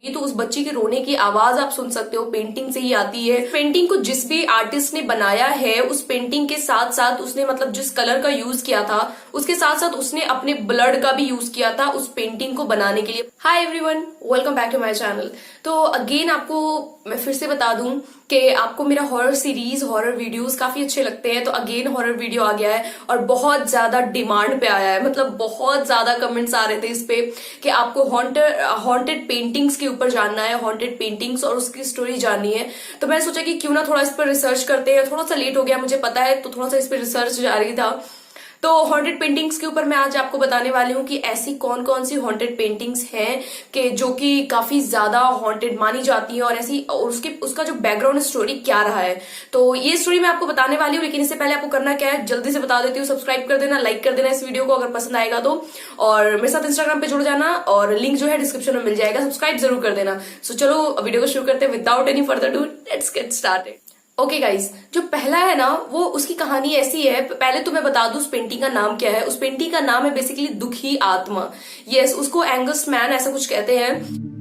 ये तो उस बच्ची के रोने की आवाज आप सुन सकते हो, पेंटिंग से ही आती है। पेंटिंग को जिस भी आर्टिस्ट ने बनाया है, उस पेंटिंग के साथ साथ उसने मतलब जिस कलर का यूज किया था, उसके साथ साथ उसने अपने ब्लड का भी यूज किया था उस पेंटिंग को बनाने के लिए। Hi everyone, welcome back to my channel. तो अगेन आपको मैं फिर से बता दूं कि आपको मेरा हॉरर सीरीज, हॉरर वीडियोस काफी अच्छे लगते हैं, तो अगेन हॉरर वीडियो आ गया है और बहुत ज्यादा डिमांड पे आया है। मतलब बहुत ज्यादा कमेंट्स आ रहे थे इस पे कि आपको हॉन्टेड पेंटिंग्स के ऊपर जानना है, हॉन्टेड पेंटिंग्स और उसकी स्टोरी जाननी है। तो मैंने सोचा कि क्यों ना थोड़ा इस पर रिसर्च करते हैं। थोड़ा सा लेट हो गया मुझे पता है, तो थोड़ा सा इस पर रिसर्च जारी था। तो हॉन्टेड पेंटिंग्स के ऊपर मैं आज आपको बताने वाली हूँ कि ऐसी कौन कौन सी हॉन्टेड पेंटिंग्स हैं कि जो कि काफी ज्यादा हॉन्टेड मानी जाती है, और ऐसी और उसका जो बैकग्राउंड स्टोरी क्या रहा है। तो ये स्टोरी मैं आपको बताने वाली हूँ, लेकिन इससे पहले आपको करना क्या है, जल्दी से बता देती हूँ, सब्सक्राइब कर देना, लाइक कर देना इस वीडियो को अगर पसंद आएगा तो, और मेरे साथ इंस्टाग्राम पे जुड़ जाना, और लिंक जो है डिस्क्रिप्शन में मिल जाएगा, सब्सक्राइब जरूर कर देना। सो चलो वीडियो को शुरू करते हैं without any further do, let's get started. Okay guys, जो पहला है ना, वो उसकी कहानी ऐसी है। पहले तो मैं बता दूं उस पेंटिंग का नाम क्या है। उस पेंटिंग का नाम है बेसिकली दुखी आत्मा। यस, उसको एंगस मैन ऐसा कुछ कहते हैं।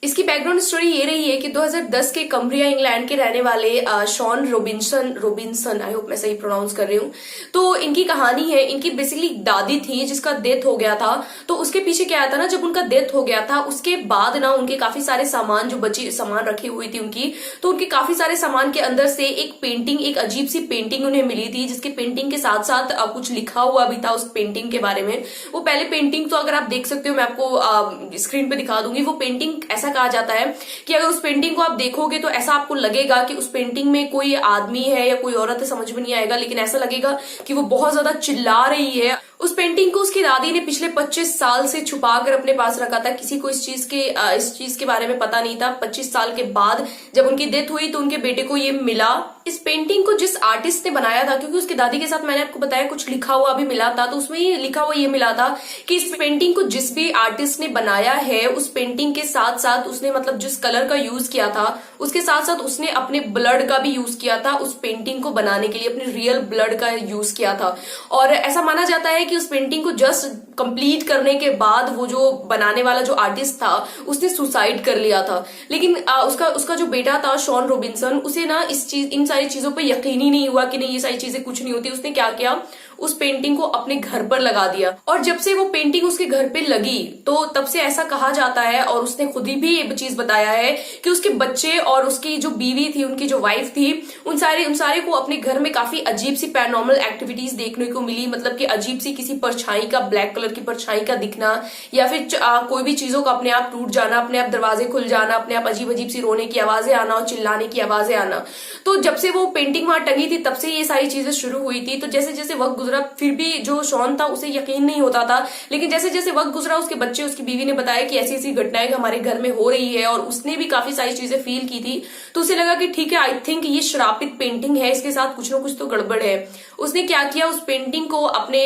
इसकी बैकग्राउंड स्टोरी ये रही है कि 2010 के कम्ब्रिया इंग्लैंड के रहने वाले शॉन रोबिन्सन, आई होप मैं सही प्रोनाउंस कर रही हूँ। तो इनकी कहानी है, इनकी बेसिकली दादी थी जिसका डेथ हो गया था। तो उसके पीछे क्या आया था ना, जब उनका डेथ हो गया था उसके बाद ना उनके काफी सारे सामान, जो बची सामान रखी हुई थी उनकी, तो उनके काफी सारे सामान के अंदर से एक पेंटिंग, एक अजीब सी पेंटिंग उन्हें मिली थी, जिसके पेंटिंग के साथ साथ कुछ लिखा हुआ भी था उस पेंटिंग के बारे में। वो पहले पेंटिंग तो अगर आप देख सकते हो, मैं आपको स्क्रीन पे दिखा दूंगी। वो पेंटिंग ऐसा कहा जाता है कि अगर उस पेंटिंग को आप देखोगे तो ऐसा आपको लगेगा कि उस पेंटिंग में कोई आदमी है या कोई औरत है, समझ में नहीं आएगा, लेकिन ऐसा लगेगा कि वो बहुत ज्यादा चिल्ला रही है। उस पेंटिंग को उसकी दादी ने पिछले 25 साल से छुपा कर अपने पास रखा था। किसी को इस चीज के बारे में पता नहीं था। 25 साल के बाद जब उनकी डेथ हुई तो उनके बेटे को ये मिला। इस पेंटिंग को जिस आर्टिस्ट ने बनाया था, क्योंकि उसकी दादी के साथ मैंने आपको बताया कुछ लिखा हुआ भी मिला था, तो उसमें ये लिखा हुआ ये मिला था कि इस पेंटिंग को जिस भी आर्टिस्ट ने बनाया है, उस पेंटिंग के साथ साथ उसने मतलब जिस कलर का यूज किया था, उसके साथ साथ उसने अपने ब्लड का भी यूज किया था उस पेंटिंग को बनाने के लिए, अपने रियल ब्लड का यूज किया था। और ऐसा माना जाता है कि उस पेंटिंग को जस्ट कंप्लीट करने के बाद वो जो बनाने वाला जो आर्टिस्ट था उसने सुसाइड कर लिया था। लेकिन उसका जो बेटा था शॉन रोबिन्सन, उसे ना इन सारी चीजों पे यकीन ही नहीं हुआ कि नहीं, ये सारी चीजें कुछ नहीं होती। उसने क्या किया, उस पेंटिंग को अपने घर पर लगा दिया, और जब से वो पेंटिंग उसके घर पे लगी तो तब से ऐसा कहा जाता है, और उसने खुद ही भी ये चीज बताया है कि उसके बच्चे और उसकी जो बीवी थी, उनकी जो वाइफ थी, उन सारे को अपने घर में काफी अजीब सी पैरानॉर्मल एक्टिविटीज देखने को मिली। मतलब कि अजीब सी किसी परछाई का, ब्लैक कलर की परछाई का दिखना, या फिर कोई भी चीजों का अपने आप टूट जाना, अपने आप दरवाजे खुल जाना, अपने आप अजीब अजीब सी रोने की आवाजें आना और चिल्लाने की आवाजें आना। तो जब से वो पेंटिंग वहां टंगी थी तब से ये सारी चीजें शुरू हुई थी। तो जैसे जैसे वक्त गुजरा, फिर भी जो शॉन था उसे यकीन नहीं होता था, लेकिन जैसे जैसे वक्त गुजरा उसके बच्चे, उसकी बीवी ने बताया कि ऐसी ऐसी घटनाएं हमारे घर में हो रही है, और उसने भी काफी सारी चीजें फील की थी। तो उसे लगा कि ठीक है, आई थिंक ये श्रापित पेंटिंग है, इसके साथ कुछ ना कुछ तो गड़बड़ है। उसने क्या किया, उस पेंटिंग को अपने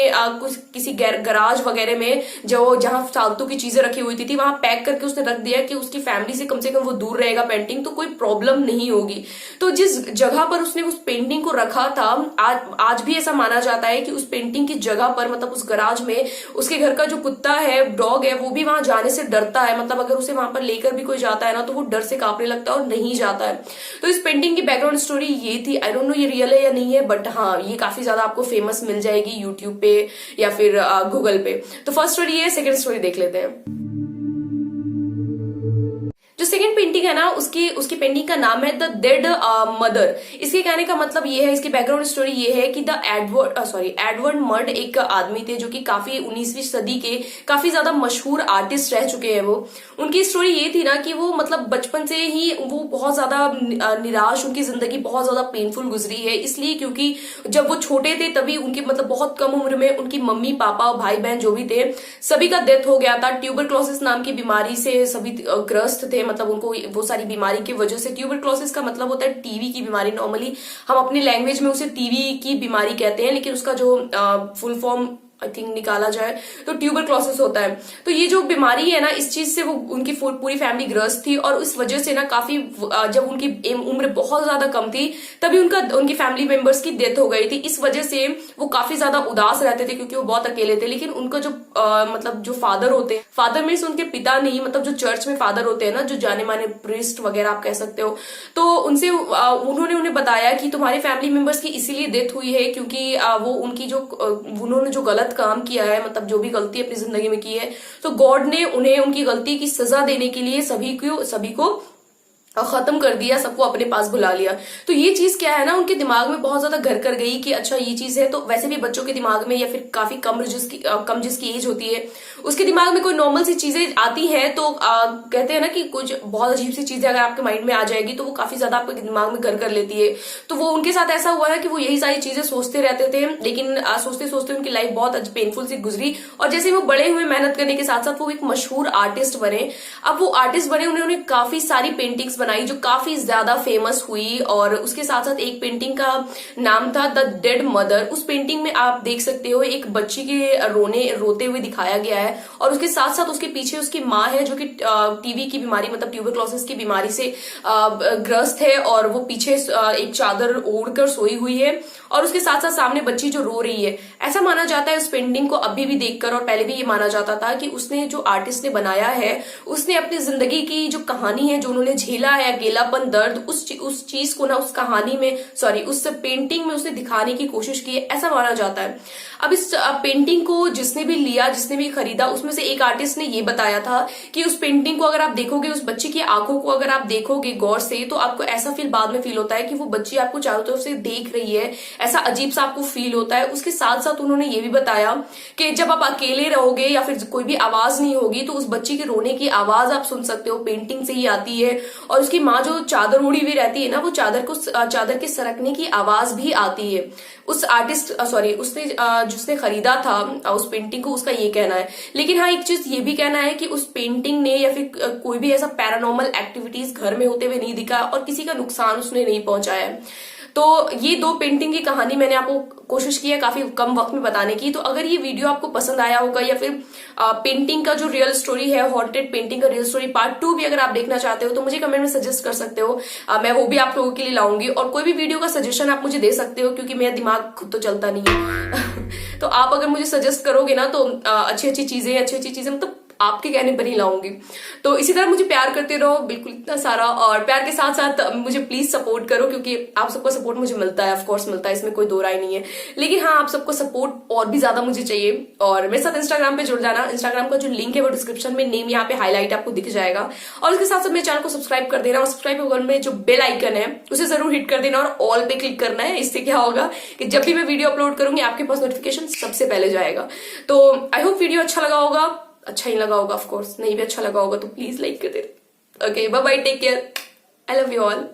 किसी गराज वगैरह में, जो जहां फालतू की चीजें रखी हुई थी वहां पैक करके उसने रख दिया कि उसकी फैमिली से कम वो दूर रहेगा पेंटिंग, तो कोई प्रॉब्लम नहीं होगी। तो जिस जगह पर उसने उस पेंटिंग को रखा था, आज भी ऐसा माना जाता है कि उस पेंटिंग की जगह पर, मतलब उस गराज में, उसके घर का जो कुत्ता है, डॉग है, वो भी वहां जाने से डरता है। मतलब अगर उसे वहां पर लेकर भी कोई जाता है ना, तो वो डर से कांपने लगता है और नहीं जाता है। तो इस पेंटिंग की बैकग्राउंड स्टोरी ये थी। आई डोंट नो ये रियल है या नहीं है, बट हाँ, ये काफी ज्यादा आपको फेमस मिल जाएगी यूट्यूब पे या फिर गूगल पे। तो फर्स्ट स्टोरी है, सेकेंड स्टोरी देख लेते हैं। जो सेकंड पेंटिंग है ना, उसकी पेंटिंग का नाम है द डेड मदर। इसके कहने का मतलब ये है, इसकी बैकग्राउंड स्टोरी ये है कि एडवर्ड मड एक आदमी थे जो कि काफी 19वीं सदी के काफी ज्यादा मशहूर आर्टिस्ट रह चुके हैं। वो उनकी स्टोरी ये थी ना कि वो मतलब बचपन से ही वो बहुत ज्यादा निराश, उनकी जिंदगी बहुत ज्यादा पेनफुल गुजरी है, इसलिए क्योंकि जब वो छोटे थे तभी उनकी मतलब बहुत कम उम्र में उनकी मम्मी पापा और भाई बहन जो भी थे सभी का डेथ हो गया था। ट्यूबरक्लोसिस नाम की बीमारी से सभी ग्रस्त थे। मतलब उनको वो सारी बीमारी की वजह से, ट्यूबरक्लोसिस का मतलब होता है टीबी की बीमारी। नॉर्मली हम अपनी लैंग्वेज में उसे टीबी की बीमारी कहते हैं, लेकिन उसका जो फुल फॉर्म आई थिंक निकाला जाए तो ट्यूबरक्लोसिस होता है। तो ये जो बीमारी है ना, इस चीज से वो उनकी पूरी फैमिली ग्रस्त थी, और उस वजह से ना काफी जब उनकी उम्र बहुत ज्यादा कम थी तभी उनकी फैमिली मेंबर्स की डेथ हो गई थी। इस वजह से वो काफी ज्यादा उदास रहते थे क्योंकि वो बहुत अकेले थे। लेकिन उनका जो मतलब जो फादर होते हैं, फादर मीन्स उनके पिता नहीं, मतलब जो चर्च में फादर होते हैं ना, जो जाने माने प्रीस्ट वगैरह आप कह सकते हो, तो उनसे उन्होंने उन्हें बताया कि तुम्हारे फैमिली मेंबर्स की इसीलिए डेथ हुई है क्योंकि वो उन्होंने जो गलत काम किया है, मतलब जो भी गलती अपनी जिंदगी में की है, तो गॉड ने उन्हें उनकी गलती की सजा देने के लिए सभी को खत्म कर दिया, सबको अपने पास बुला लिया। तो ये चीज क्या है ना, उनके दिमाग में बहुत ज्यादा घर कर गई कि अच्छा ये चीज है। तो वैसे भी बच्चों के दिमाग में, या फिर काफी कम जिसकी एज होती है, उसके दिमाग में कोई नॉर्मल सी चीजें आती हैं तो कहते हैं ना कि कुछ बहुत अजीब सी चीजें अगर आपके माइंड में आ जाएगी तो वो काफी ज्यादा आपके दिमाग में घर कर लेती है। तो वो उनके साथ ऐसा हुआ है कि वो यही सारी चीजें सोचते रहते थे, लेकिन सोचते सोचते उनकी लाइफ बहुत पेनफुल सी गुजरी। और जैसे वो बड़े हुए मेहनत करने के साथ साथ वो एक मशहूर आर्टिस्ट बने। अब वो आर्टिस्ट बने, उन्होंने काफी सारी पेंटिंग्स बनाई जो काफी ज्यादा फेमस हुई। और उसके साथ साथ एक पेंटिंग का नाम था द डेड मदर। उस पेंटिंग में आप देख सकते हो एक बच्ची के रोते हुए दिखाया गया है, और उसके साथ साथ उसके पीछे उसकी माँ है जो कि टीबी की बीमारी, मतलब ट्यूबरक्लोसिस की बीमारी से ग्रस्त है, और वो पीछे एक चादर ओढ़कर सोई हुई है, और उसके साथ साथ सामने बच्ची जो रो रही है। ऐसा माना जाता है उस पेंटिंग को अभी भी देखकर, और पहले भी ये माना जाता था कि उसने, जो आर्टिस्ट ने बनाया है, उसने अपनी जिंदगी की जो कहानी है, जो उन्होंने झेला है अकेलापन, दर्द, उस चीज को ना उस कहानी में, उस पेंटिंग में उसने दिखाने की कोशिश की है, ऐसा माना जाता है। अब इस पेंटिंग को जिसने भी लिया, जिसने भी खरीदा, उसमें से एक आर्टिस्ट ने ये बताया था कि उस पेंटिंग को अगर आप देखोगे, उस बच्ची की आंखों को अगर आप देखोगे गौर से, तो आपको ऐसा बाद में फील होता है कि वो बच्ची आपको चारों तरफ से देख रही है, ऐसा अजीब सा आपको फील होता है। उसके साथ साथ उन्होंने ये भी बताया कि जब आप अकेले रहोगे या फिर कोई भी आवाज नहीं होगी तो उस बच्ची के रोने की आवाज आप सुन सकते हो, पेंटिंग से ही आती है। और उसकी माँ जो चादर ओढ़ी हुई रहती है ना, वो चादर के सरकने की आवाज भी आती है। उस आर्टिस्ट उसने जिसने खरीदा था उस पेंटिंग को, उसका ये कहना है। लेकिन हाँ, एक चीज ये भी कहना है कि उस पेंटिंग ने या फिर कोई भी ऐसा पैरानॉर्मल एक्टिविटीज घर में होते हुए नहीं दिखा, और किसी का नुकसान उसने नहीं पहुंचाया है। तो ये दो पेंटिंग की कहानी मैंने आपको कोशिश की है काफी कम वक्त में बताने की। तो अगर ये वीडियो आपको पसंद आया होगा, या फिर पेंटिंग का जो रियल स्टोरी है, हॉन्टेड पेंटिंग का रियल स्टोरी पार्ट 2 भी अगर आप देखना चाहते हो तो मुझे कमेंट में सजेस्ट कर सकते हो। मैं वो भी आप लोगों के लिए लाऊंगी। और कोई भी वीडियो का सजेशन आप मुझे दे सकते हो, क्योंकि मेरा दिमाग खुद तो चलता नहीं है तो आप अगर मुझे सजेस्ट करोगे ना तो अच्छी अच्छी चीजें मतलब आपके कहने पर ही लाऊंगी। तो इसी तरह मुझे प्यार करते रहो, बिल्कुल इतना सारा, और प्यार के साथ साथ मुझे प्लीज सपोर्ट करो, क्योंकि आप सबका सपोर्ट मुझे मिलता है, ऑफ कोर्स मिलता है, इसमें कोई दो राय नहीं है। लेकिन हाँ, आप सबको सपोर्ट और भी ज्यादा मुझे चाहिए। और मेरे साथ इंस्टाग्राम पे जुड़ जाना। इंस्टाग्राम का जो लिंक है वो डिस्क्रिप्शन में, नेम यहाँ पे हाईलाइट आपको दिख जाएगा। और उसके साथ साथ मेरे चैनल को सब्सक्राइब कर देना, और सब्सक्राइब के बगल में जो बेल आइकन है उसे जरूर हिट कर देना, और ऑल पे क्लिक करना है। इससे क्या होगा कि जब भी मैं वीडियो अपलोड करूंगी आपके पास नोटिफिकेशन सबसे पहले जाएगा। तो आई होप वीडियो अच्छा लगा होगा। अच्छा ही लगा होगा, ऑफ कोर्स, नहीं भी अच्छा लगा होगा तो प्लीज लाइक कर दे। Okay, bye bye, take care, I love you all.